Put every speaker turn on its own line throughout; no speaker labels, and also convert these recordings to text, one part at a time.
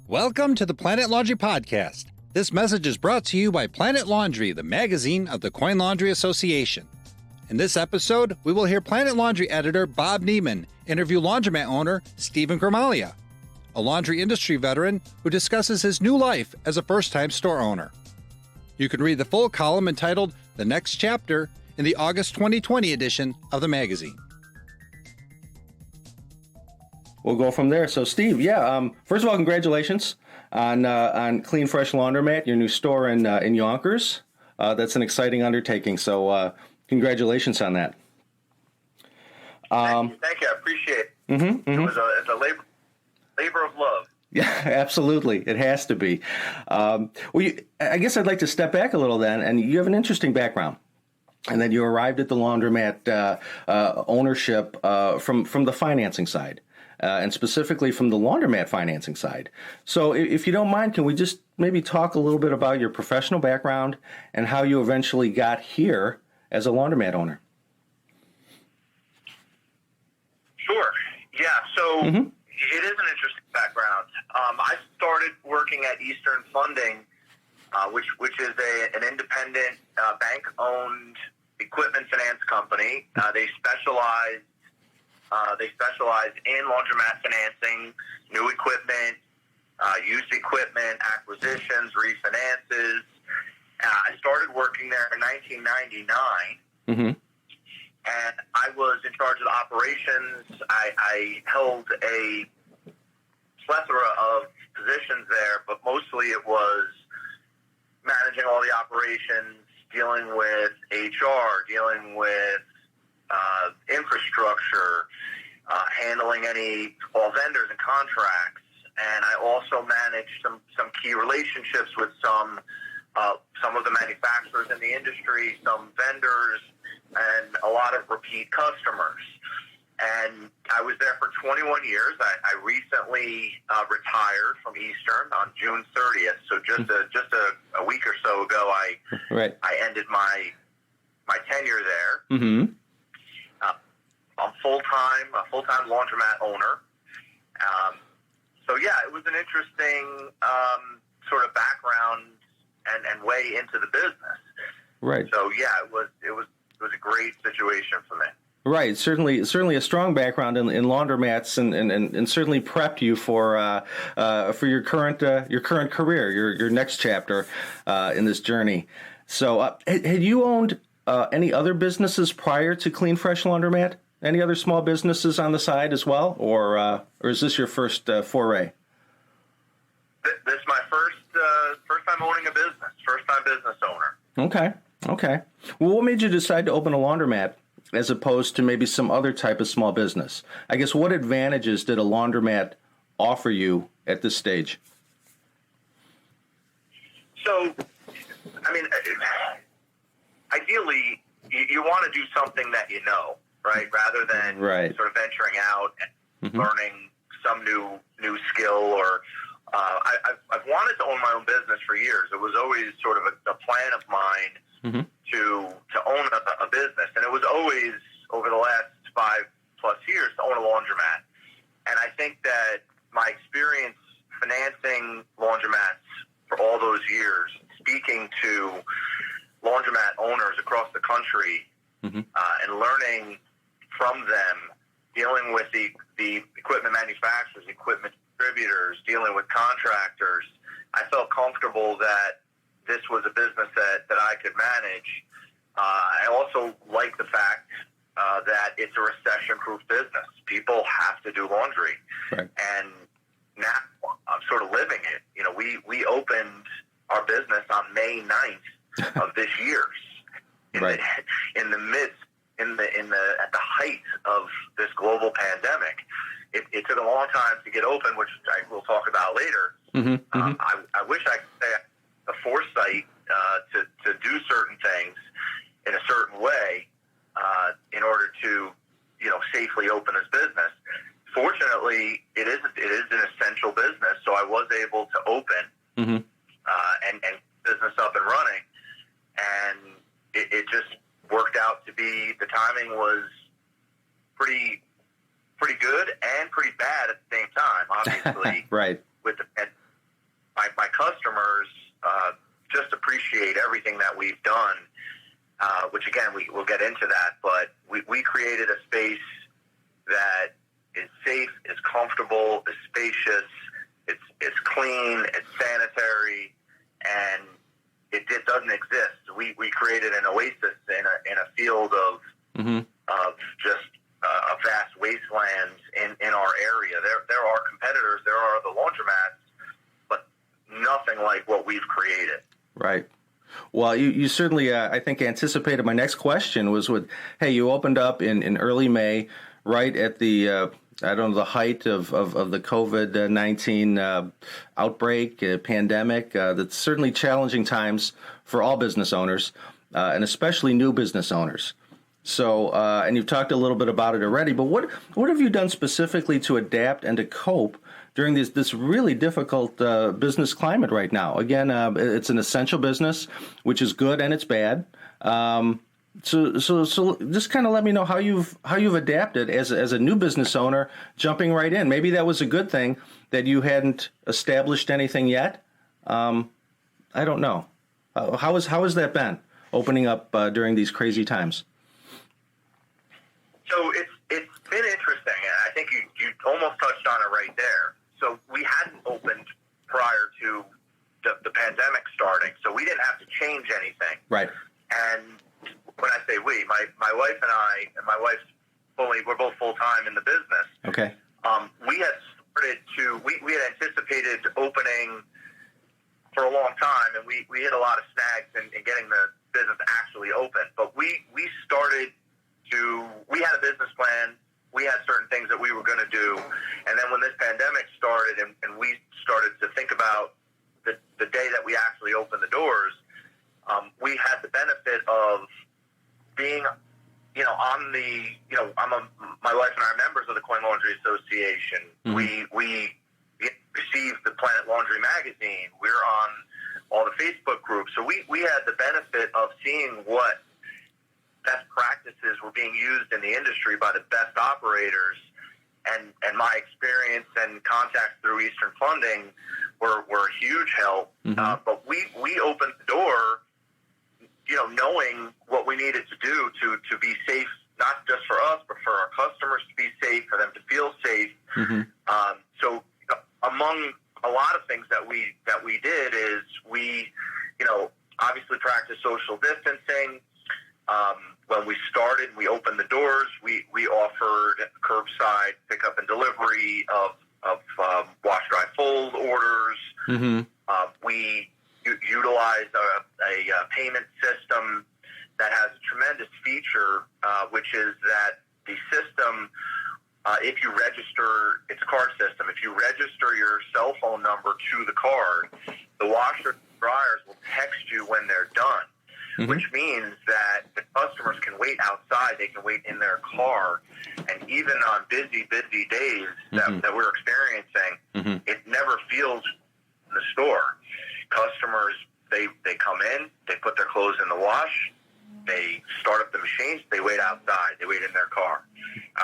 Welcome to the PlanetLaundry podcast. This message is brought to you by PlanetLaundry, the magazine of the Coin Laundry Association. In this episode, we will hear PlanetLaundry editor Bob Nieman interview laundromat owner Steven Gramaglia, a laundry industry veteran who discusses his new life as a first-time store owner. You can read the full column entitled The Next Chapter in the August 2020 edition of the magazine.
We'll go from there. So, Steve, first of all, congratulations on Clean Fresh Laundromat, your new store in Yonkers. That's an exciting undertaking. So, congratulations on that.
Thank you. I appreciate it. It's a labor of love.
Yeah, absolutely. It has to be. I guess I'd like to step back a little then, and you have an interesting background. And then you arrived at the laundromat ownership from the financing side. And specifically from the laundromat financing side. So if you don't mind, can we just maybe talk a little bit about your professional background and how you eventually got here as a laundromat owner?
Sure. Yeah, so It is an interesting background. I started working at Eastern Funding, which is an independent bank-owned equipment finance company. They specialize in laundromat financing, new equipment, used equipment, acquisitions, refinances. I started working there in 1999, and I was in charge of the operations. I held a plethora of positions there, but mostly it was managing all the operations, dealing with HR, dealing with infrastructure, handling all vendors and contracts, and I also managed some key relationships with some of the manufacturers in the industry, some vendors, and a lot of repeat customers. And I was there for 21 years. I recently retired from Eastern on June 30th, so just a week or so ago, I ended my tenure there.
Mm-hmm.
I'm a full-time laundromat owner. It was an interesting sort of background and way into the business.
Right.
So it was a great situation for me.
Right. Certainly a strong background in laundromats and certainly prepped you for your current career, your next chapter in this journey. So had you owned any other businesses prior to Clean Fresh Laundromat? Any other small businesses on the side as well, or is this your first foray?
This is my first time owning a business, first-time business owner.
Okay. Well, what made you decide to open a laundromat as opposed to maybe some other type of small business? I guess what advantages did a laundromat offer you at this stage?
So, ideally, you want to do something that you know. Right, rather than sort of venturing out and learning some new skill, or I've wanted to own my own business for years. It was always sort of a plan of mine to own a business, and it was always over the last 5+ years to own a laundromat. And I think that my experience financing laundromats for all those years, speaking to laundromat owners across the country, and learning from them, dealing with the equipment manufacturers, equipment distributors, dealing with contractors, I felt comfortable that this was a business that I could manage. I also like the fact that it's a recession-proof business. People have to do laundry.
Right. And
now I'm sort of living it. You know, we opened our business on May 9th of this year. At the height of this global pandemic, it took a long time to get open, which I will talk about later. I wish I could say the foresight to do certain things in a certain way in order to safely open this business. Fortunately, it is an essential business, so I was able to open and business up and running, and it just worked out to be, the timing was pretty good and pretty bad at the same time, obviously.
Right.
With the appreciate everything that we've done, which again, we'll get into that, but we created a space that is safe, is comfortable, is spacious, it's clean, it's sanitary, and it doesn't exist. We created an oasis in a field of just a vast wasteland in our area. There are competitors, there are the laundromats, but nothing like what we've created.
Right. Well, you certainly, I think, anticipated my next question was hey, you opened up in early May, right at the, the height of the COVID-19 outbreak, pandemic. That's certainly challenging times for all business owners, and especially new business owners. So, and you've talked a little bit about it already, but what have you done specifically to adapt and to cope during this really difficult business climate right now? Again, it's an essential business, which is good and it's bad. So just kind of let me know how you've adapted as a new business owner, jumping right in. Maybe that was a good thing that you hadn't established anything yet. I don't know. How has that been, opening up during these crazy times?
So it's been interesting, and I think you almost touched on it right there. So we hadn't opened prior to the pandemic starting, so we didn't have to change anything. Right. And when I say we, my wife and I, and my wife's we're both full-time in the business. Okay. We had started we had anticipated opening for a long time, and we hit a lot of snags in getting the business actually open. But we had a business plan. We had certain things that we were going to do. And then when this pandemic started and we started to think about the day that we actually opened the doors, we had the benefit of being, my wife and I are members of the Coin Laundry Association. Mm-hmm. We received the PlanetLaundry magazine. We're on all the Facebook groups. So we had the benefit of seeing what best practices were being used in the industry by the best operators, and my experience and contacts through Eastern Funding were a huge help. Mm-hmm. But we opened the door, knowing what we needed to do to be safe, not just for us, but for our customers to be safe, for them to feel safe. Mm-hmm. So among a lot of things that we did is we, obviously practice social distancing. When we started, we opened the doors. We offered curbside pickup and delivery of wash, dry, fold orders. Mm-hmm. We utilized a payment system that has a tremendous feature, which is that the system, if you register, it's a card system. If you register your cell phone number to the card, the washer and dryers will text you when they're done. Mm-hmm. Which means that the customers can wait outside, they can wait in their car, and even on busy days that we're experiencing, mm-hmm. it never feels in the store. Customers, they come in, they put their clothes in the wash, they start up the machines, they wait outside, they wait in their car.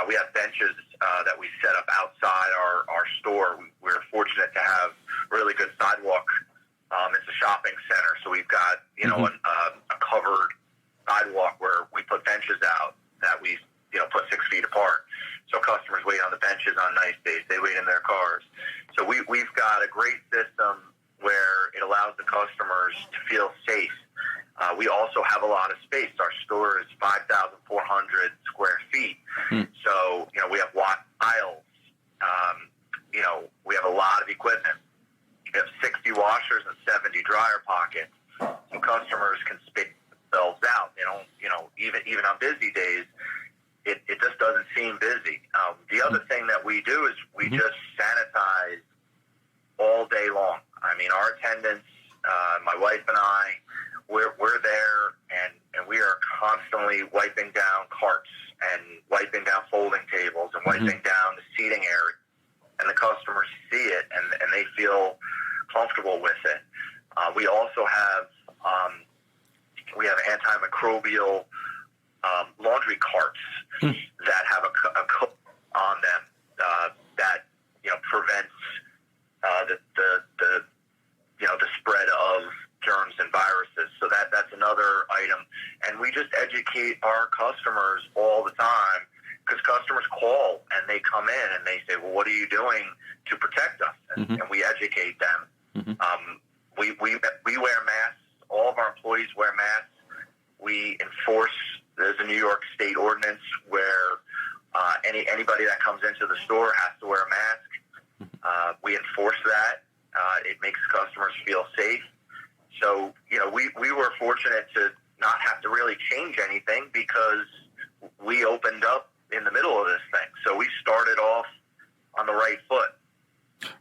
We have benches that we set up outside our store. We're fortunate to have really good sidewalk. It's a shopping center, so we've got a covered sidewalk where we put benches out that we put 6 feet apart. So customers wait on the benches on nice days. They wait in their cars. So we've got a great system where it allows the customers to feel safe. We also have a lot of space. Our store is 5,400 square feet. So we have aisles. We have a lot of equipment. We have 60 washers and 70 dryer pockets. So customers can space themselves out. They don't, even on busy days, it just doesn't seem busy. The other thing that we do is we just sanitize all day long. I mean, our attendants, my wife and I, we're there and we are constantly wiping down carts and wiping down folding tables and wiping down the seating area. And the customers see it and they feel comfortable with it. We also have antimicrobial laundry carts that have a coat on them that prevents the spread of germs and viruses. So educate our customers all the time, because customers call and they come in and they say, well, what are you doing to protect us? And, and we educate them. We wear masks. All of our employees wear masks. We enforce, there's a New York state ordinance where anybody that comes into the store has to wear a mask. We enforce that. It makes customers feel safe. So, we were fortunate to not have to really change anything, because we opened up in the middle of this thing. So we started off on the right foot.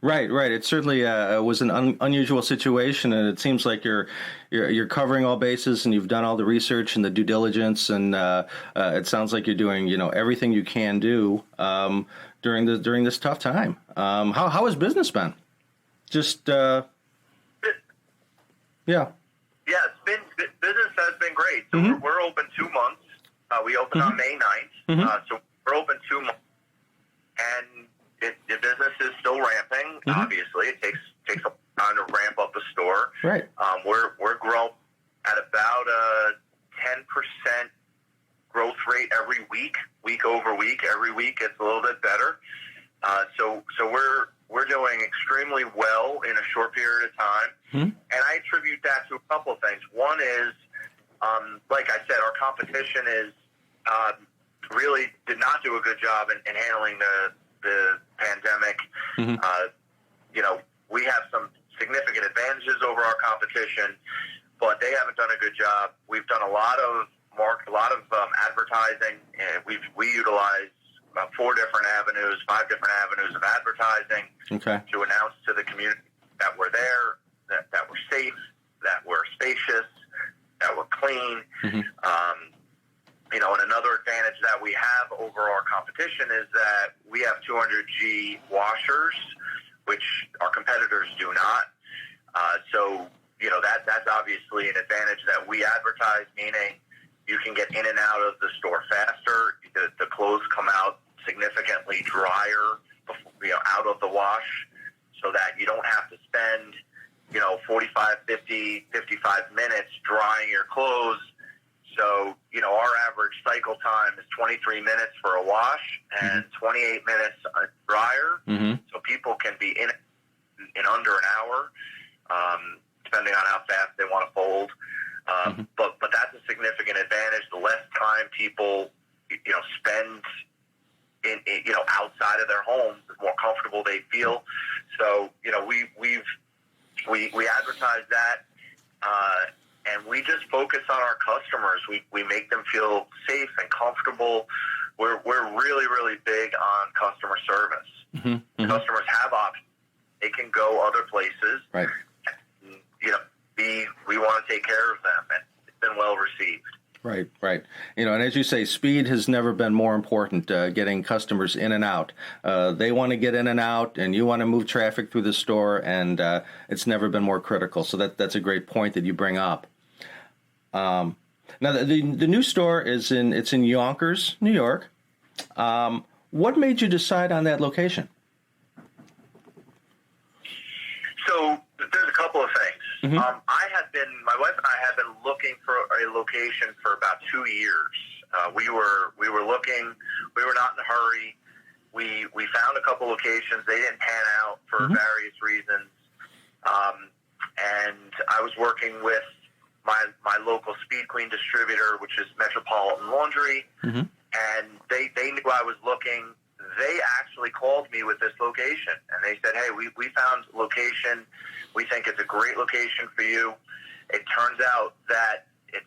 Right. It certainly was an unusual situation, and it seems like you're covering all bases, and you've done all the research and the due diligence, and it sounds like you're doing everything you can do during this tough time. How has business been? Just yeah. Yeah,
Business has been great. So we're open 2 months. We opened on May 9th. So we're open 2 months, and the business is still ramping. Obviously, it takes a time to ramp up a store.
Right.
We're growing at about a 10% growth rate every week over week. Every week it's a little bit better. So we're doing extremely well in a short period of time, and I attribute that to a couple of things. One is, like I said, our competition is really did not do a good job in handling the pandemic. We have some significant advantages over our competition, but they haven't done a good job. We've done a lot of advertising, and we utilize about 5 different avenues of advertising to announce to the community that we're there, that we're safe, that we're spacious, that we're clean. And another advantage that we have over our competition is that we have 200G washers, which our competitors do not. That's obviously an advantage that we advertise, meaning you can get in and out of the store faster. The clothes come out significantly drier, out of the wash, so that you don't have to spend, 45, 50, 55 minutes drying your clothes. So, our average cycle time is 23 minutes for a wash and 28 minutes dryer. So people can be in under an hour, depending on how fast they want to fold. But that's a significant advantage. The less time people, spend in outside of their homes, the more comfortable they feel. So, we advertise that, and we just focus on our customers. We make them feel safe and comfortable. We're really, really big on customer service. Customers have options. They can go other places.
Right.
We want to take care of them, and it's been well received.
Right. And as you say, speed has never been more important, getting customers in and out. They want to get in and out, and you want to move traffic through the store, and it's never been more critical. So that's a great point that you bring up. Now, the new store is in Yonkers, New York. What made you decide on that location?
So there's a couple of things. My wife and I have been looking for a location for about 2 years. We were looking. We were not in a hurry. We found a couple locations. They didn't pan out for various reasons. And I was working with my local Speed Queen distributor, which is Metropolitan Laundry, and they knew I was looking. They actually called me with this location, and they said, hey, we found a location. We think it's a great location for you. It turns out that it's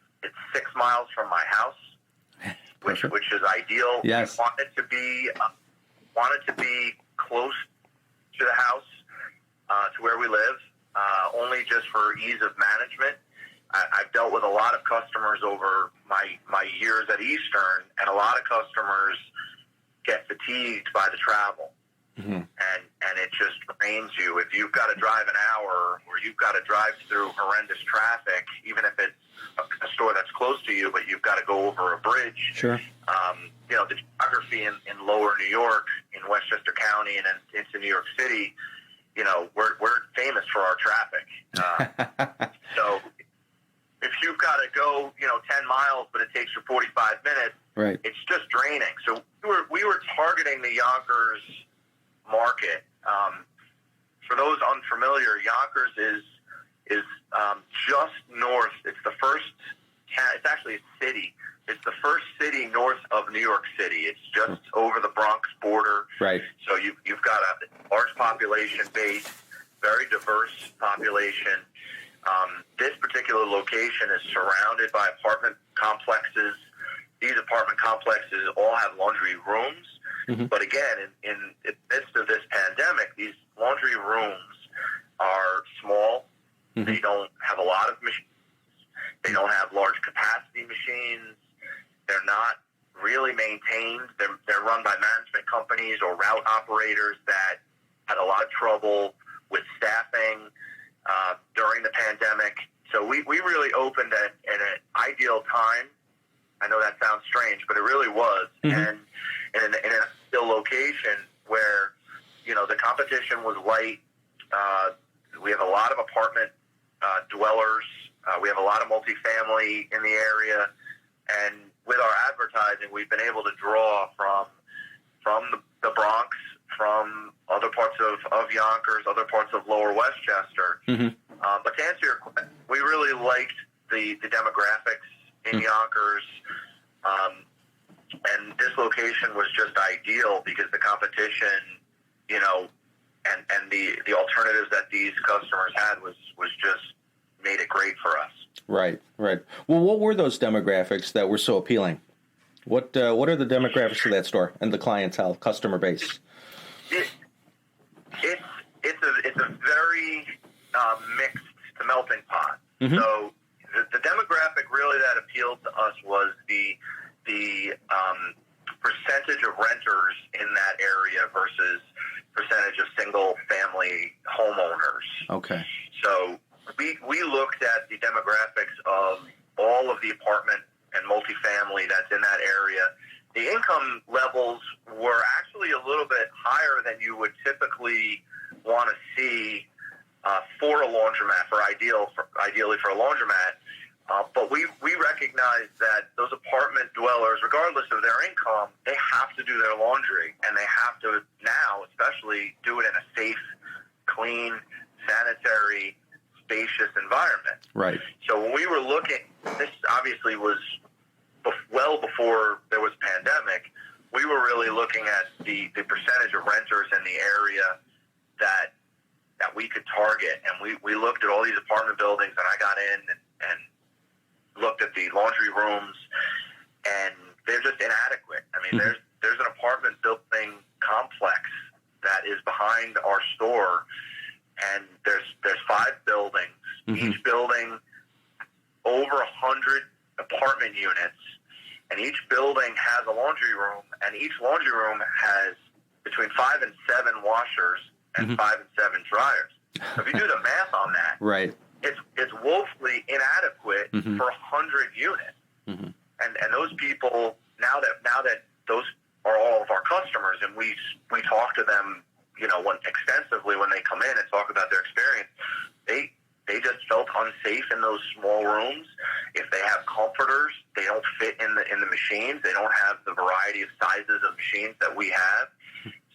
6 miles from my house, which is ideal.
Yes.
We wanted to be close to the house, to where we live, only just for ease of management. I've dealt with a lot of customers over my years at Eastern, and a lot of customers get fatigued by the travel, and it just drains you. If you've got to drive an hour, or you've got to drive through horrendous traffic, even if it's a store that's close to you, but you've got to go over a bridge.
Sure.
The geography in lower New York, in Westchester County, and into New York City, we're famous for our traffic. So if you've got to go, 10 miles, but it takes you 45 minutes.
Right.
It's just draining. So we were targeting the Yonkers market. For those unfamiliar, Yonkers is just north. It's the first town. It's actually a city. It's the first city north of New York City. It's just over the Bronx border.
Right.
So you've got a large population base, very diverse population. This particular location is surrounded by apartment complexes. These apartment complexes all have laundry rooms. Mm-hmm. But again, in the midst of this pandemic, these laundry rooms are small. Mm-hmm. They don't have a lot of machines. They don't have large capacity machines. They're not really maintained. They're run by management companies or route operators that had a lot of trouble with staffing during the pandemic. So we really opened at an ideal time. I know that sounds strange, but it really was. Mm-hmm. And in an ideal location where, the competition was light. We have a lot of apartment dwellers. We have a lot of multifamily in the area. And with our advertising, we've been able to draw from the Bronx, from other parts of Yonkers, other parts of Lower Westchester. Mm-hmm. But to answer your question, we really liked the demographics in mm-hmm. Yonkers. And this location was just ideal because the competition, and the alternatives that these customers had was just made it great for us.
Right. Well, what were those demographics that were so appealing? What are the demographics of that store and the clientele, customer base?
It's a very mixed to melting pot. Mm-hmm. So the demographic really that appealed to us was the percentage of renters in that area versus percentage of single family homeowners. Okay. So we looked at the demographics of all of the apartment and multifamily that's in that area. The income levels were actually a little bit higher than you would typically want to see for a laundromat, ideally for a laundromat. But we recognize that those apartment dwellers, regardless of their income, they have to do their laundry, and they have to now especially do it in a safe, clean, sanitary, spacious environment. Right. So when we were looking, this obviously was well before there was a pandemic, we were really looking at the percentage of renters in the area that we could target. And we looked at all these apartment buildings, and I got in and looked at the laundry rooms, and they're just inadequate. I mean, mm-hmm. there's an apartment building complex that is behind our store, and there's 5 buildings. Mm-hmm. Each building over 100 apartment units, and each building has a laundry room, and each laundry room has between 5 and 7 washers and mm-hmm. 5 and 7 dryers. So if you do the math on that, right, it's woefully inadequate mm-hmm. for 100 units. Mm-hmm. And those people, now that those are all of our customers, and we talk to them, extensively when they come in and talk about their experience, they just felt unsafe in those small rooms. If they have comforters, they don't fit in the machines. They don't have the variety of sizes of machines that we have.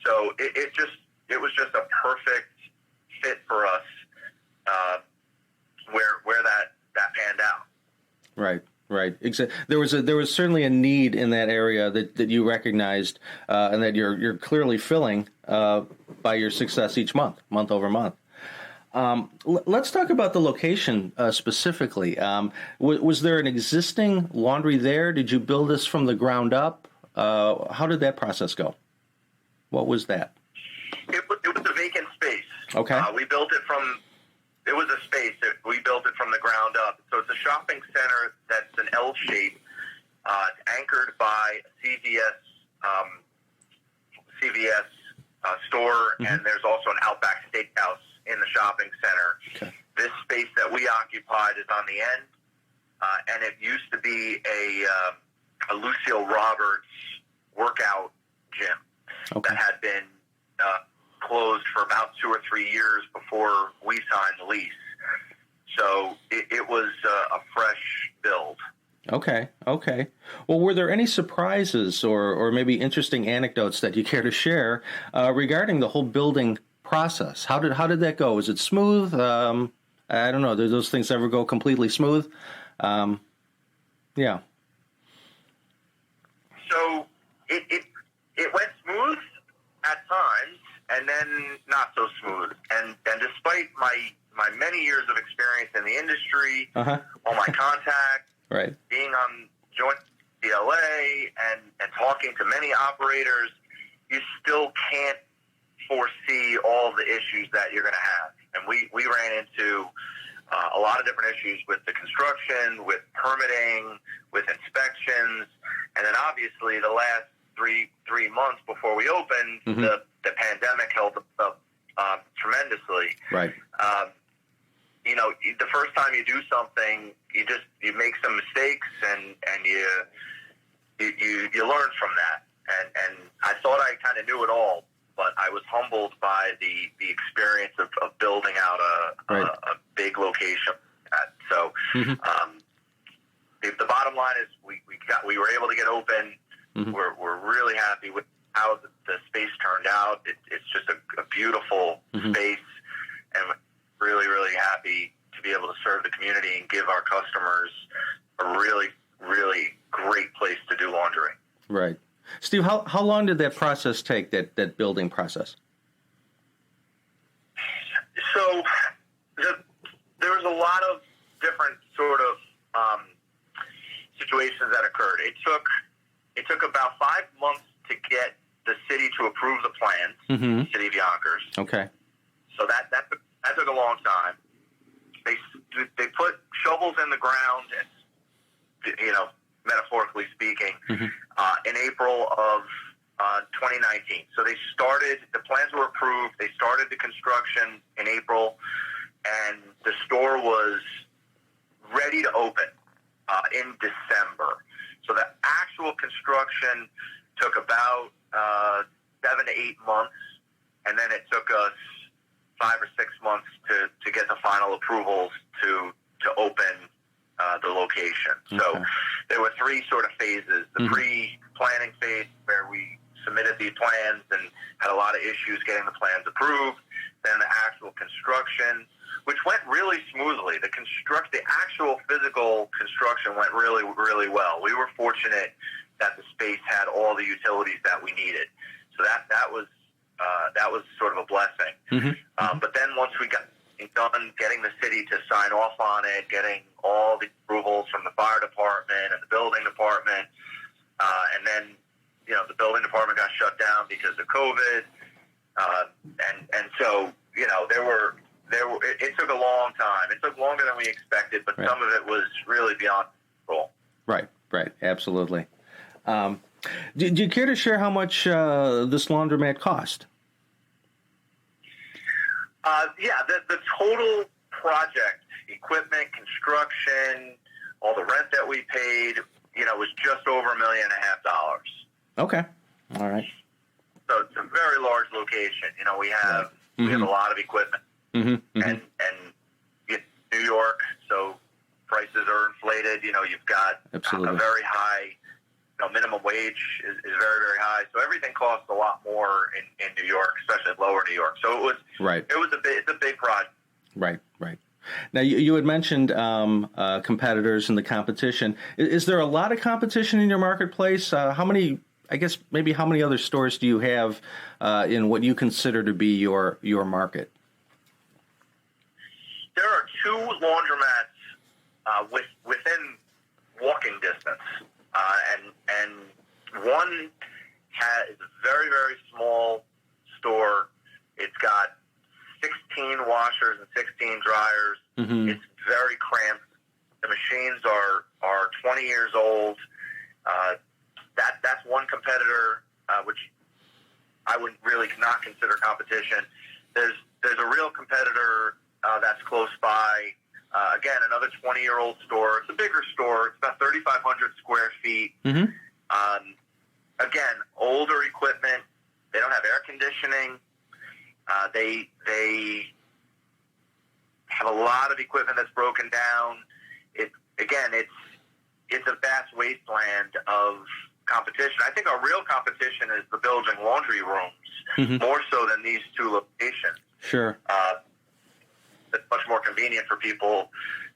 So it was just a perfect fit for us, where that panned out. Right.
There was certainly a need in that area that you recognized, and that you're clearly filling by your success each month over month. Let's talk about the location specifically. Was there an existing laundry there? Did you build this from the ground up? How did that process go? What was that?
It was a vacant space.
Okay.
It was a space that we built it from the ground up. So it's a shopping center that's an L shape, anchored by a CVS store, mm-hmm. and there's also an Outback Steakhouse in the shopping center. Okay. This space that we occupied is on the end, and it used to be a Lucille Roberts workout gym that had been closed for about 2 or 3 years before we signed the lease. So it was a fresh build.
Okay. Well, were there any surprises or maybe interesting anecdotes that you care to share regarding the whole building process? How did that go? Was it smooth? I don't know. Do those things ever go completely smooth? Yeah.
So it went smooth at times, and then not so smooth. And despite my many years of experience in the industry, all my contacts,
right,
being on joint CLA and talking to many operators, you still can't foresee all the issues that you're going to have. And we ran into a lot of different issues with the construction, with permitting, with inspections, and then obviously the last three months before we opened, the pandemic held up tremendously.
Right.
The first time you do something, you make some mistakes and you learn from that. And I thought I kind of knew it all, but I was humbled by the experience of building out a big location. So the bottom line is we were able to get open. We're really happy with how the space turned out. It's just a beautiful space, and we're really, really happy to be able to serve the community and give our customers a really, really great place to do laundry.
Right. Steve, how long did that process take, that building process?
So there was a lot of different sort of situations that occurred. It took about 5 months to get the city to approve the plans, City of Yonkers.
Okay.
So that took a long time. They put shovels in the ground, metaphorically speaking, in April of 2019. So the plans were approved. They started the construction in April, and the store was ready to open in December. So the actual construction took about 7 to 8 months, and then it took us 5 or 6 months to get the final approvals to open the location. Okay. So there were 3 sort of phases. The pre-planning phase, where we submitted the plans and had a lot of issues getting the plans approved. Then the actual construction, which went really smoothly. The actual physical construction went really, really well. We were fortunate that the space had all the utilities that we needed. So that was sort of a blessing. But then once we got done getting the city to sign off on it, getting all the approvals from the fire department and the building department, and then the building department got shut down because of COVID, and so it took a long time. It took longer than we expected, but some of it was really beyond control. Right,
absolutely. Do you care to share how much this laundromat cost?
The total project, equipment, construction, all the rent that we paid, was just over $1.5 million.
Okay. All right.
So it's a very large location. We have a lot of equipment, and New York, so prices are inflated. You've got a very high. Minimum wage is very, very high, so everything costs a lot more in New York, especially in lower New York. So it was it's a big project.
Right. Now you had mentioned competitors and the competition. Is there a lot of competition in your marketplace? How many other stores do you have in what you consider to be your market?
There are 2 laundromats within walking distance. And one has a very, very small store. It's got 16 washers and 16 dryers. It's very cramped. The machines are 20 years old. That's one competitor, which I would really not consider competition. There's a real competitor that's close by. Again, another 20-year-old store. It's a bigger store. It's about 3,500 square feet. Again, older equipment. They don't have air conditioning. They have a lot of equipment that's broken down. It's it's a vast wasteland of competition. I think our real competition is the building laundry rooms, more so than these two locations.
Sure.
It's much more convenient for people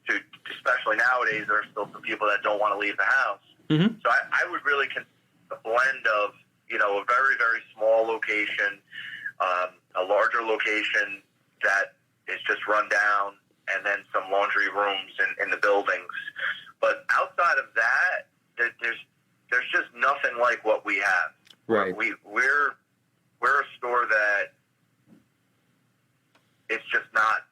to, especially nowadays, there are still some people that don't want to leave the house. So I would really consider a blend of, a very, very small location, a larger location that is just run down, and then some laundry rooms in the buildings. But outside of that, there's just nothing like what we have.
Right.
We're a store that it's just not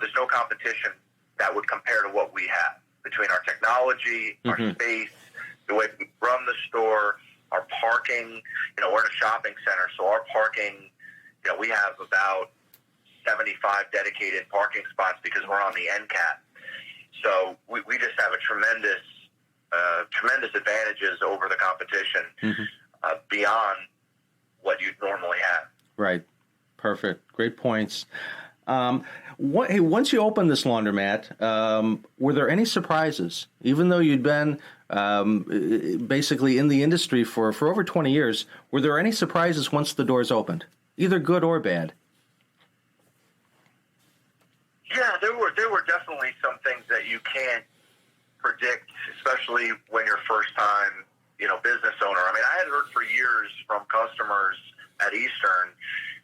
there's no competition that would compare to what we have between our technology, our space, the way we run the store, our parking. We're in a shopping center, so our parking, we have about 75 dedicated parking spots because we're on the end cap. So we just have a tremendous advantages over the competition beyond what you'd normally have.
Right. Perfect. Great points. Once you opened this laundromat, were there any surprises? Even though you'd been basically in the industry for over 20 years, were there any surprises once the doors opened, either good or bad?
Yeah, there were definitely some things that you can't predict, especially when you're first time, business owner. I mean, I had heard for years from customers at Eastern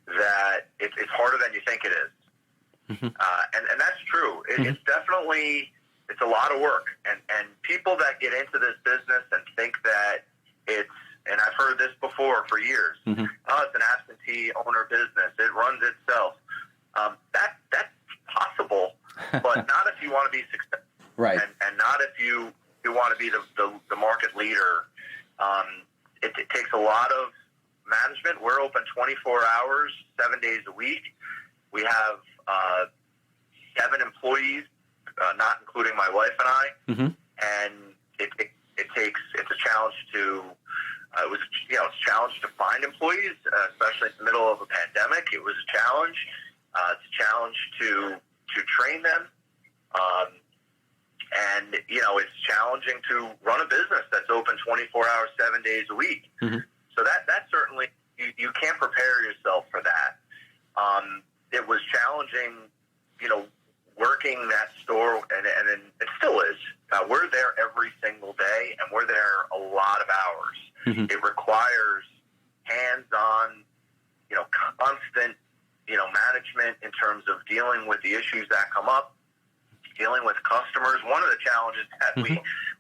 that it's harder than you think it is. And that's true. It's definitely, it's a lot of work. And people that get into this business and think that and I've heard this before for years, it's an absentee owner business. It runs itself. That's possible, but not if you want to be successful.
Right.
And not if you want to be the market leader. It takes a lot of management. We're open 24 hours, 7 days a week. We have 7 employees, not including my wife and I. And it's a challenge to it's a challenge to find employees, especially in the middle of a pandemic. It was a challenge. It's a challenge to train them. And, it's challenging to run a business that's open 24 hours, 7 days a week. So that certainly, you can't prepare yourself for that. It was challenging, working that store, and it still is. We're there every single day, and we're there a lot of hours. It requires hands-on, constant, management in terms of dealing with the issues that come up, dealing with customers. One of the challenges that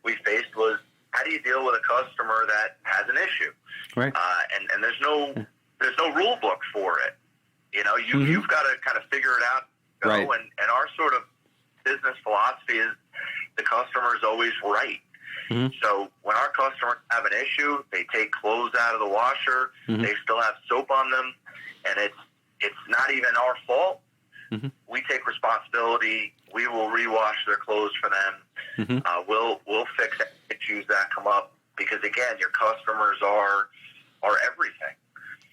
we faced was, how do you deal with a customer that has an issue?
Right.
And there's no rule book for it. You've got to kind of figure it out.
Right.
And our sort of business philosophy is the customer is always right. So when our customers have an issue, they take clothes out of the washer, they still have soap on them, and it's not even our fault. We take responsibility. We will rewash their clothes for them. We'll fix issues that come up, because again, your customers are everything.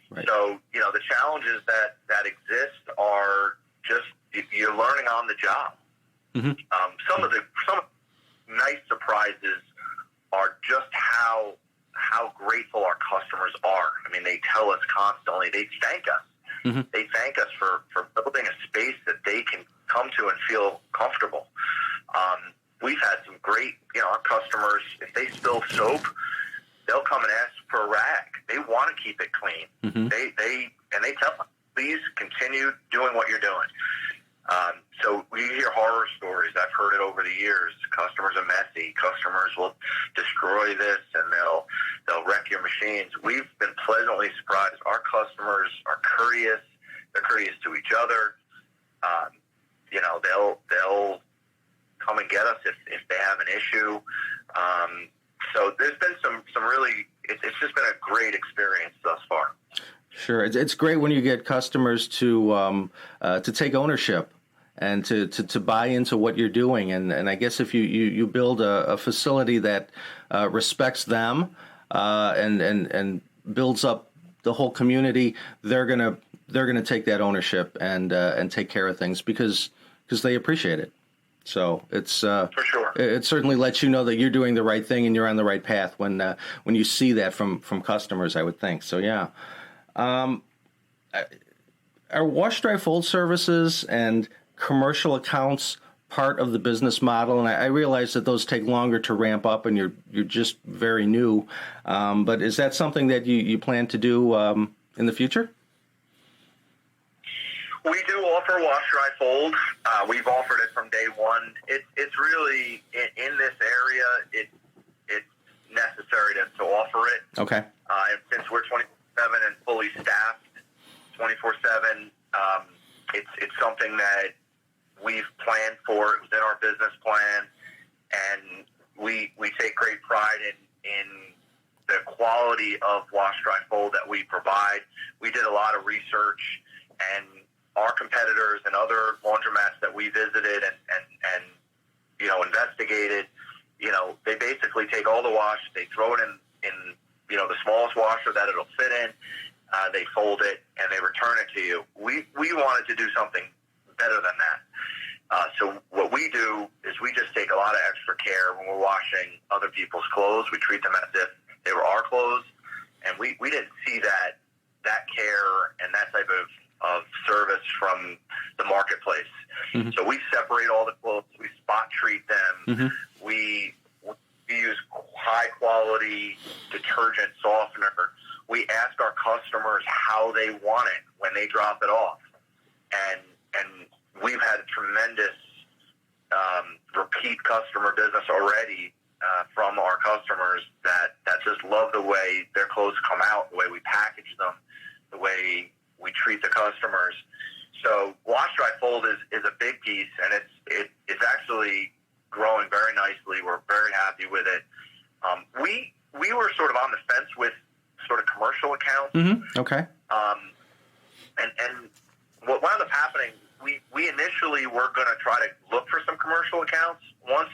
Right. So the challenges that exist are just you're learning on the job. Some of the nice surprises are just how grateful our customers are. I mean, they tell us constantly. They thank us. They thank us for building a space that they can come to and feel comfortable. We've had some great, our customers, if they spill soap, they'll come and ask for a rag. They want to keep it clean. They tell us, please continue doing what you're doing. So we hear horror stories. I've heard it over the years. Customers are messy. Customers will destroy this, and they'll wreck your machines. We've been pleasantly surprised. Our customers are courteous. They're courteous to each other. They'll come and get us if they have an issue. So there's been some really. It's just been a great experience thus far.
Sure, it's great when you get customers to take ownership and to buy into what you're doing, and I guess if you build a facility that respects them and builds up the whole community, they're gonna take that ownership and take care of things because they appreciate it. So it's
for sure.
It certainly lets you know that you're doing the right thing and you're on the right path when you see that from customers, I would think. So yeah, are wash, dry, fold services and commercial accounts part of the business model? And I realize that those take longer to ramp up, and you're just very new. But is that something that you plan to do in the future?
We do offer wash, dry, fold. We've offered it from day one. It's really in this area. It's necessary to offer it.
Okay.
And since we're 24/7 and fully staffed, 24/7, it's something that we've planned for. It was in our business plan, and we take great pride in the quality of wash, dry, fold that we provide. We did a lot of research, and our competitors and other laundromats that we visited and investigated, they basically take all the wash, they throw it in the smallest washer that it'll fit in, they fold it, and they return it to you. We wanted to do something better than that. So what we do is we just take a lot of extra care when we're washing other people's clothes. We treat them as if they were our clothes, and we didn't see that care and that type of service from the marketplace. Mm-hmm. So we separate all the clothes, we spot treat them, mm-hmm. we use high quality detergent softener. We ask our customers how they want it when they drop it off, and we've had a tremendous repeat customer business already from our customers that just love the way their clothes come out, the way we package them, the way we treat the customers. So wash, dry, fold is a big piece, and it's actually growing very nicely. We're very happy with it. We were sort of on the fence with sort of commercial accounts.
Mm-hmm. Okay.
And what wound up happening, we initially were going to try to look for some commercial accounts. Once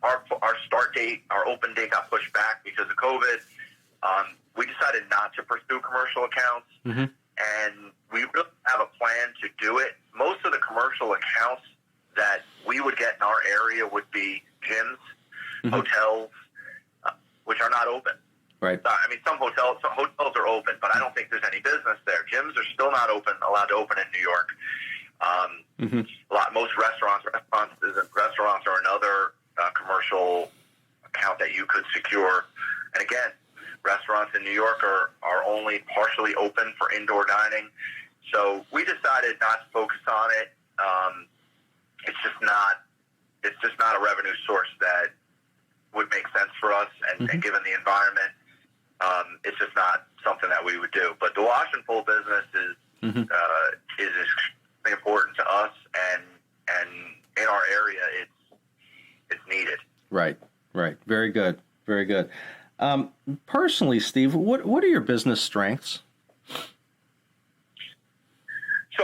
our start date, our open date got pushed back because of COVID, we decided not to pursue commercial accounts. Mm-hmm. And we really have a plan to do it. Most of the commercial accounts that we would get in our area would be gyms, mm-hmm. hotels, which are not open.
Right.
I mean, some hotels are open, but I don't think there's any business there. Gyms are still not allowed to open in New York. Mm-hmm. Most restaurants are another commercial account that you could secure. And again, restaurants in New York are only partially open for indoor dining. So we decided not to focus on it. It's just not a revenue source that would make sense for us. And, mm-hmm. and given the environment, it's just not something that we would do. But the wash and fold business is extremely important to us, and in our area, it's needed.
Right. Very good. Personally, Steve, what are your business strengths?
So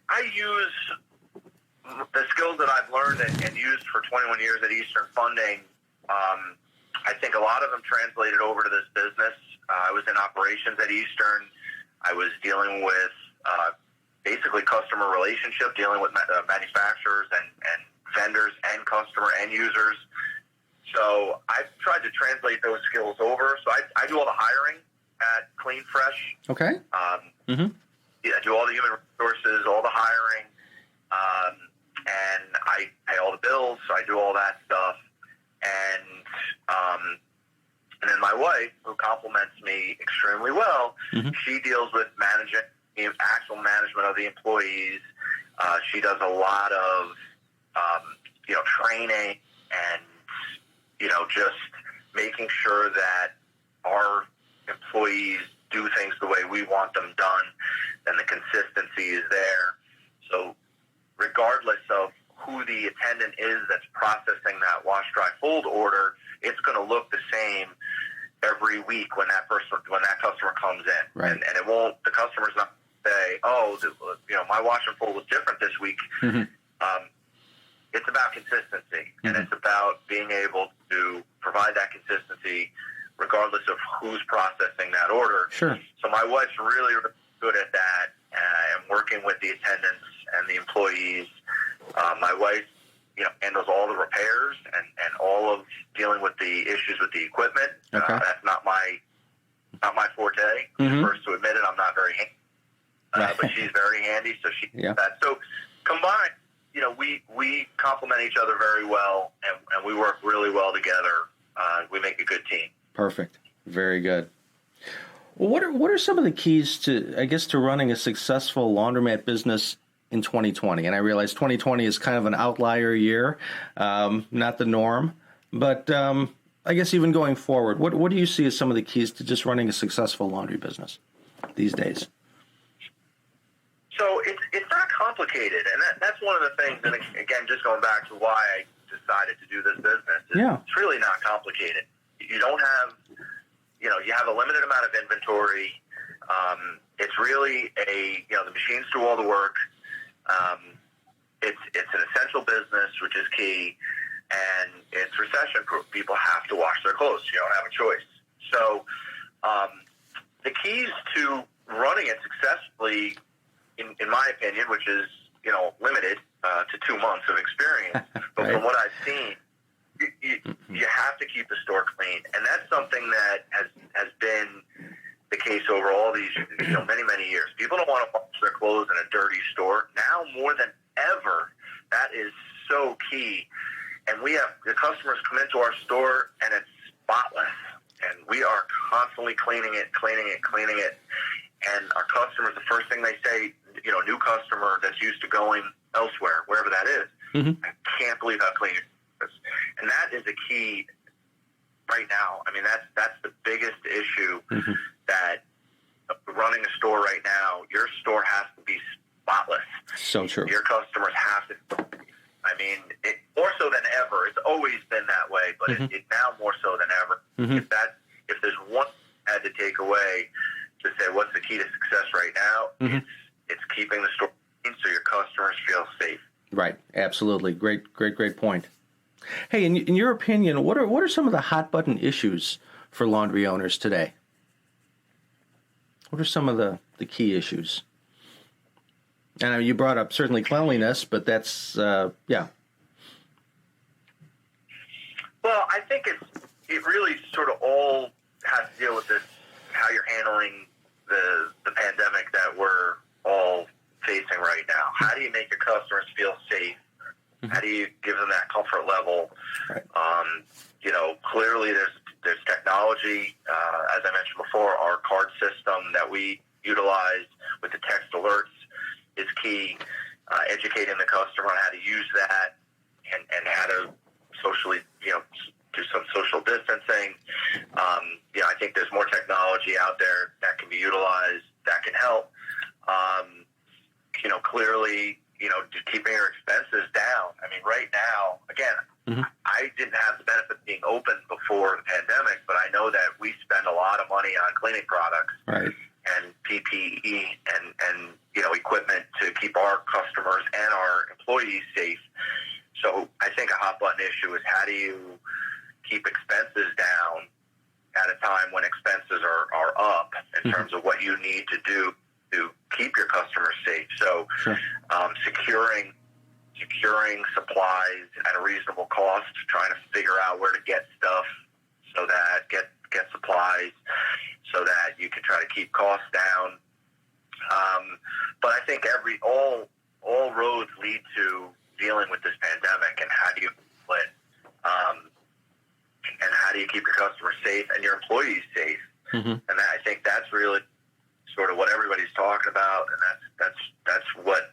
I use the skills that I've learned and used for 21 years at Eastern Funding. I think a lot of them translated over to this business. I was in operations at Eastern. I was dealing with basically customer relationship, dealing with manufacturers and vendors and customer end users. So I've tried to translate those skills over. So I do all the hiring at Clean Fresh.
Okay.
Mm-hmm. Yeah, I do all the human resources, all the hiring, and I pay all the bills. So I do all that stuff. And then my wife, who compliments me extremely well, mm-hmm. she deals with actual management of the employees. She does a lot of training and just making sure that our employees do things the way we want them done, and the consistency is there. So regardless of who the attendant is that's processing that wash, dry, fold order, it's going to look the same every week when that customer comes in.
Right.
And it won't, the customer's not say, my wash and fold was different this week. Mm-hmm. It's about consistency, mm-hmm. and it's about being able to provide that consistency regardless of who's processing that order.
Sure.
So my wife's really good at that, and working with the attendants and the employees. My wife, handles all the repairs and all of dealing with the issues with the equipment.
Okay.
That's not my forte. I'm the first to admit it. I'm not very handy, but she's very handy, so she does that. So combined, we complement each other very well, and we work really well together. We make a good team.
Perfect. Very good. Well, what are some of the keys to running a successful laundromat business in 2020? And I realize 2020 is kind of an outlier year, not the norm. But I guess even going forward, what do you see as some of the keys to just running a successful laundry business these days?
So it's not complicated, and that's one of the things. And again, just going back to why I decided to do this business, it's really not complicated. You don't have, you have a limited amount of inventory. It's really the machines do all the work. It's an essential business, which is key, and it's recession-proof. People have to wash their clothes. You don't have a choice. So the keys to running it successfully, in my opinion, which is limited to 2 months of experience, but from what I've seen, you have to keep the store clean, and that's something that has been the case over all these many years. People don't want to wash their clothes in a dirty store. Now more than ever, that is so key. And we have the customers come into our store and it's spotless, and we are constantly cleaning it. And our customers, the first thing they say, new customer that's used to going elsewhere, wherever that is, I can't believe how clean it is. And that is a key right now. I mean, that's the biggest issue that running a store right now, your store has to be spotless. So true. Your customers have to. I mean, more so than ever. It's always been that way, but it now more so than ever. If there's one I had to take away to say what's the key to success right now, it's keeping the store clean so your customers feel safe.
Right. Absolutely. Great point. Hey, in your opinion, what are some of the hot button issues for laundry owners today? What are some of the key issues? I know you brought up certainly cleanliness, but that's, Well,
I think it really sort of all has to deal with this, how you're handling the pandemic that we're all facing right now. How do you make your customers feel safe? How do you give them that comfort level? Right. Clearly there's technology. As I mentioned before, our card system that we utilize with the text alerts is key. Educating the customer on how to use that and how to socially, do some social distancing. I think there's more technology out there that can be utilized that can help. Clearly, just keeping your expenses down. I mean, right now, again, I didn't have the benefit of being open before the pandemic, but I know that we spend a lot of money on cleaning products and PPE and equipment to keep our customers and our employees safe. So I think a hot button issue is how do you keep expenses down at a time when expenses are up in terms of what you need to do to keep your customers safe. So securing supplies at a reasonable cost, trying to figure out where to get stuff so that get supplies so that you can try to keep costs down. But I think all roads lead to dealing with this pandemic, and how do you split, and how do you keep your customers safe and your employees safe? And I think that's really sort of what everybody's talking about, and that's what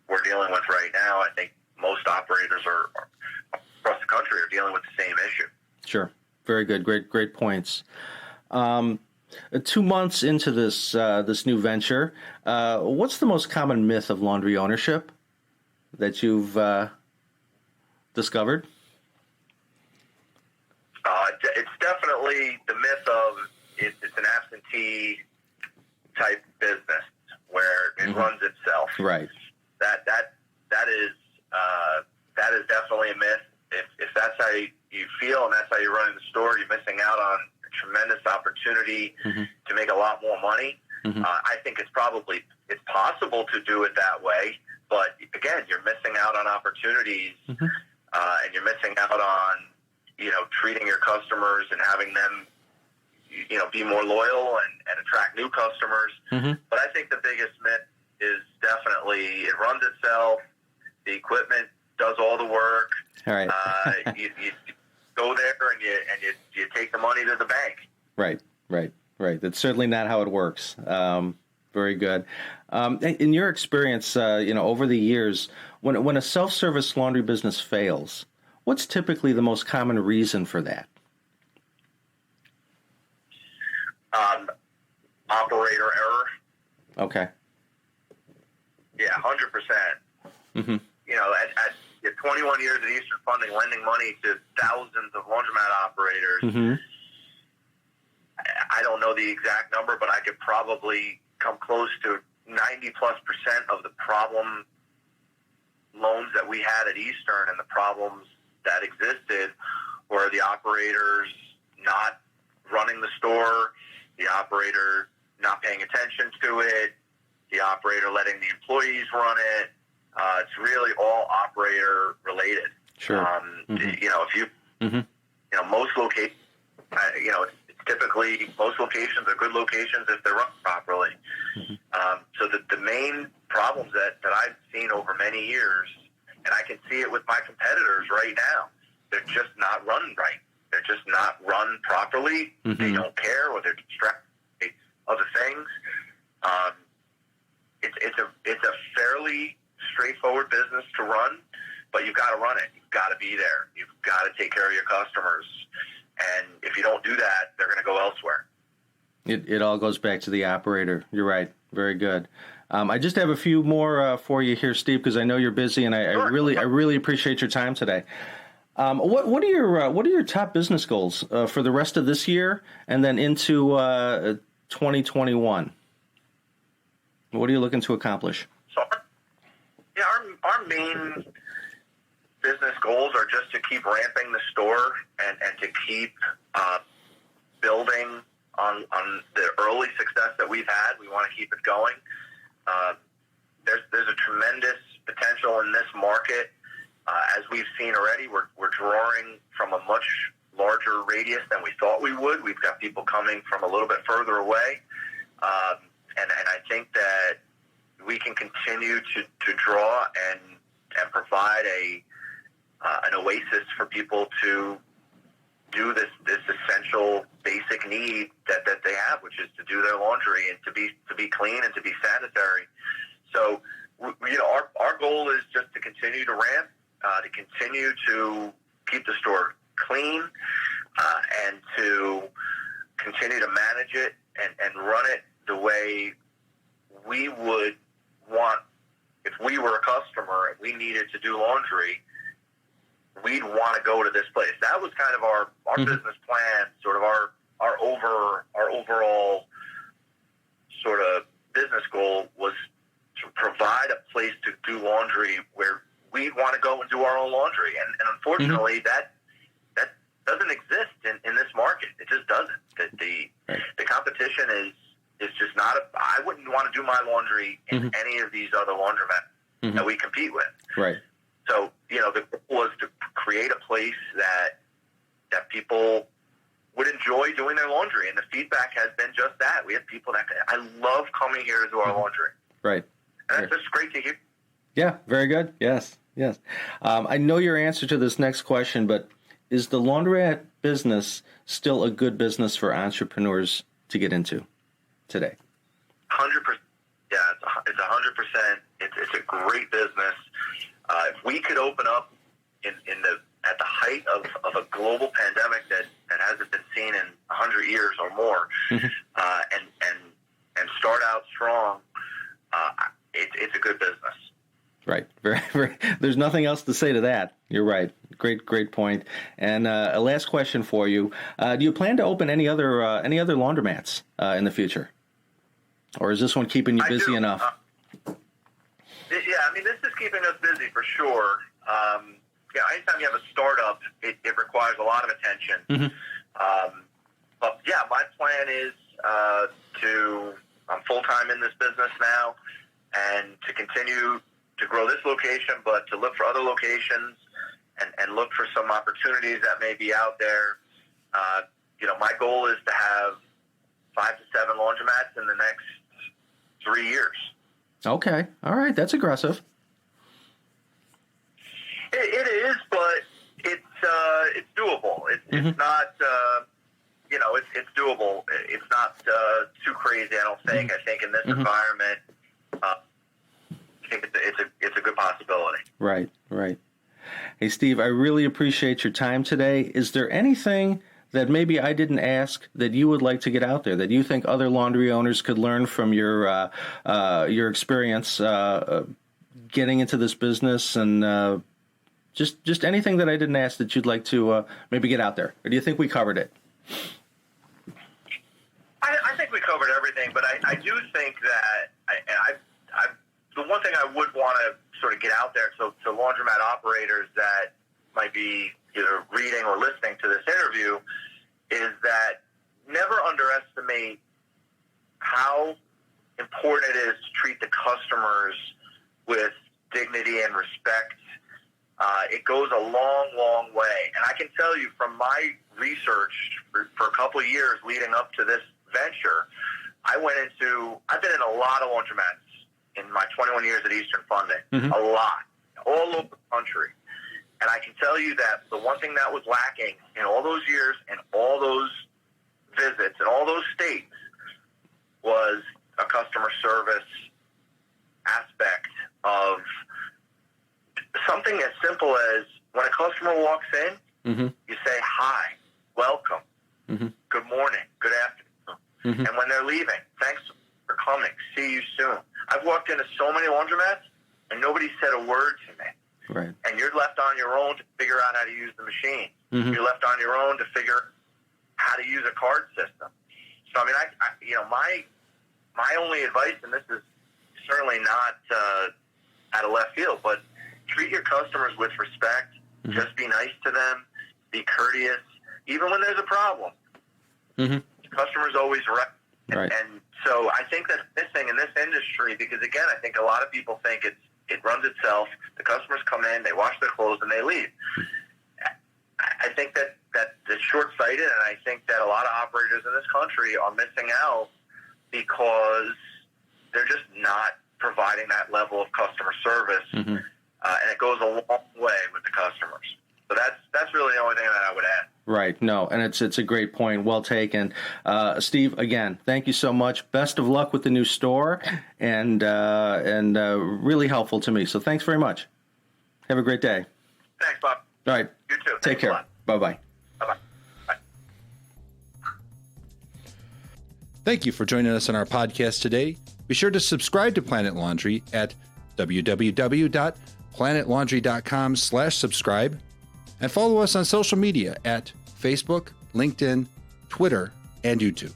we're dealing with right now. I think most operators are across the country are dealing with the same issue.
Sure. Very good. Great points. 2 months into this new venture, what's the most common myth of laundry ownership that you've discovered?
It's definitely the myth of it's an absentee type business where it runs itself. Right. That is definitely a myth. If that's how you feel and that's how you're running the store, you're missing out on a tremendous opportunity to make a lot more money. I think it's possible to do it that way, but again, you're missing out on opportunities missing out on, treating your customers and having them, be more loyal and attract new customers.
Mm-hmm.
But I think the biggest myth is definitely it runs itself. The equipment does all the work.
All right.
You go there and you take the money to the bank.
Right. That's certainly not how it works. Very good. In your experience, over the years, when a self-service laundry business fails, what's typically the most common reason for that?
Operator error.
Okay.
Yeah, 100%.
Mm-hmm.
At 21 years at Eastern Funding, lending money to thousands of laundromat operators.
Mm-hmm.
I don't know the exact number, but I could probably come close to 90+% of the problem loans that we had at Eastern and the problems that existed were the operators not running the store, the operator not paying attention to it, the operator letting the employees run it. It's really all operator related.
Sure.
If you, most locations, it's typically most locations are good locations if they're run properly.
Mm-hmm.
So the main problems that I've seen over many years, and I can see it with my competitors right now, they're just not run right. They're just not run properly.
Mm-hmm.
They don't care, or they're distracted by other things. It's a fairly straightforward business to run, but you've got to run it. You've got to be there. You've got to take care of your customers. And if you don't do that, they're going to go elsewhere.
It all goes back to the operator. You're right. Very good. I just have a few more for you here, Steve, because I know you're busy, and I really appreciate your time today. What are your top business goals for the rest of this year and then into 2021? What are you looking to accomplish?
So, our main business goals are just to keep ramping the store and to keep building on the early success that we've had. We want to keep it going. There's a tremendous potential in this market. As we've seen already, we're drawing from a much larger radius than we thought we would. We've got people coming from a little bit further away. And I think that we can continue to draw and provide an oasis for people to do this essential basic need that they have, which is to do their laundry and to be clean and to be sanitary. So, our goal is just to continue to ramp, to continue to keep the store clean, and to continue to manage it and run it the way we would want. If we were a customer and we needed to do laundry, we'd want to go to this place. That was kind of our business plan, sort of our overall sort of business goal was to provide a place to do laundry where we'd want to go and do our own laundry. And unfortunately, that doesn't exist in this market. It just doesn't. The competition is just not. I wouldn't want to do my laundry in any of these other laundromats that we compete with.
Right.
So, the goal was to create a place that people would enjoy doing their laundry, and the feedback has been just that. We have people that I love coming here to do our laundry.
Right.
And that's just great to hear.
Yeah, very good. Yes. I know your answer to this next question, but is the laundromat business still a good business for entrepreneurs to get into today?
100%. Yeah, it's 100%. It's a great business. If we could open up at the height of a global pandemic that hasn't been seen in 100 years or more, and start out strong, it's a good business.
Right. Very, very. There's nothing else to say to that. You're right. Great point. And a last question for you: do you plan to open any other laundromats in the future, or is this one keeping you busy enough?
Yeah, this is keeping us busy for sure. Anytime you have a startup, it requires a lot of attention. But yeah, my plan is I'm full-time in this business now, and to continue to grow this location, but to look for other locations and look for some opportunities that may be out there. My goal is to have 5 to 7 laundromats in the next 3 years. Okay.
All right. That's aggressive.
It is, but it's doable. It's not, it's doable. It's not too crazy, I don't think. I think in this environment, I think it's a good possibility.
Right. Hey, Steve, I really appreciate your time today. Is there anything that maybe I didn't ask that you would like to get out there, that you think other laundry owners could learn from your experience getting into this business, and just anything that I didn't ask that you'd like to maybe get out there? Or do you think we covered it?
I think we covered everything, but I do think that the one thing I would want to sort of get out there, so to laundromat operators that might be either reading or listening to this interview, is that never underestimate how important it is to treat the customers with dignity and respect. It goes a long, long way. And I can tell you from my research for a couple of years leading up to this venture, I've been in a lot of laundromats in my 21 years at Eastern Funding, a lot, all over the country. And I can tell you that the one thing that was lacking in all those years and all those visits and all those states was a customer service aspect of something as simple as when a customer walks in, you say, hi, welcome, good morning, good afternoon. And when they're leaving, thanks for coming, see you soon. I've walked into so many laundromats and nobody said a word to me.
Right.
And you're left on your own to figure out how to use the machine. You're left on your own to figure how to use a card system. So, I mean, my only advice, and this is certainly not out of left field, but treat your customers with respect. Just be nice to them. Be courteous, even when there's a problem. Customers always right. And so I think that's missing in this industry because, again, I think a lot of people think it runs itself. The customers come in, they wash their clothes, and they leave. I think that it's short-sighted, and I think that a lot of operators in this country are missing out because they're just not providing that level of customer service, and it goes a long way with the customers. So that's really the only thing that I would add. Right.
No, and it's a great point. Well taken. Steve, again, thank you so much. Best of luck with the new store, and really helpful to me. So thanks very much. Have a great day.
Thanks, Bob.
All right.
You too.
Take care. Bye-bye.
Bye-bye. Bye.
Thank you for joining us on our podcast today. Be sure to subscribe to Planet Laundry at www.planetlaundry.com/subscribe. And follow us on social media at Facebook, LinkedIn, Twitter, and YouTube.